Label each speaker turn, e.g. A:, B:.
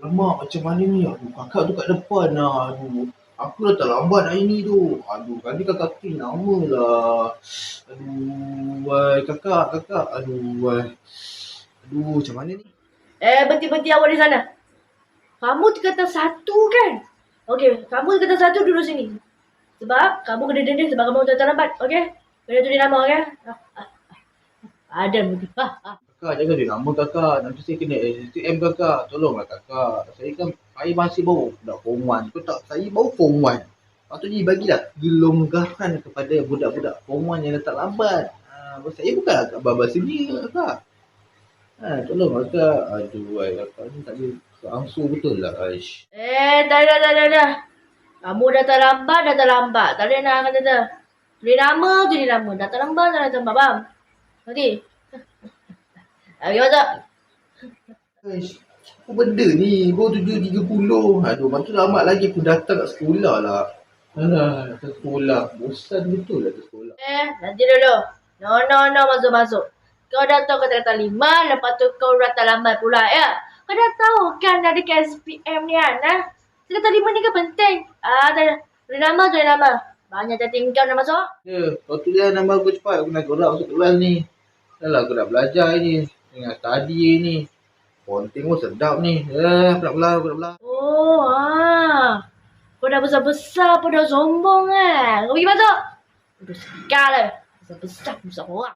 A: Alamak, macam mana ni? Aduh, kakak tu kat depan lah. Aduh, aku dah terlambat hari ni tu. Aduh, tadi kakak tu lama lah. Aduh, wai, kakak. Aduh, wai. Aduh, macam mana ni?
B: Berhenti awak di sana. Kamu kata satu kan? Okey, kamu kata satu duduk sini. Sebab kamu kena denda sebab kamu dah terlambat. Okey? Kena tulis nama, okey? Ada mungkin.
A: Kakak, jangan dia nama kakak. Nanti saya kena STM kakak. Tolonglah kakak. Saya masih baru budak form 1. Kau tak, saya baru form 1. Patutnya bagilah kelonggaran kepada budak-budak form 1 yang dah terlambat. Saya bukan agak babas sedia kakak. Tolong kakak. Aduh, kakak ni tak boleh ansur betul lah. Aish.
B: Tak ada. Kamu dah terlambat. Tak ada nak kata. Tulis nama. Dah terlambat. Faham? Nanti. Pergi masuk.
A: Aish. Apa benda ni? Baru 7.30. Aduh, macam lambat lagi pun datang kat sekolah lah. Alah, ke sekolah. Bosan betul lah ke sekolah.
B: Nanti dulu. No, masuk. Kau dah tahu kata-kata 5, lepas tu kau dah terlambat pula, ya? Kau dah tahu kan ada KSPM ni kan, Kata 5 ni kan penting. Tak ada. Tulis nama. Banyak cantik kau nak masuk.
A: Ya, kau tulis nama aku cepat. Aku nak gerak masuk kelas ni. Dah lah, aku dah belajar ni. Tengah study ni. Konting pun sedap ni. Aku nak belah.
B: Kau dah besar-besar pun dah sombong, Kau pergi masuk. Udah sekal lah. Besar-besar orang.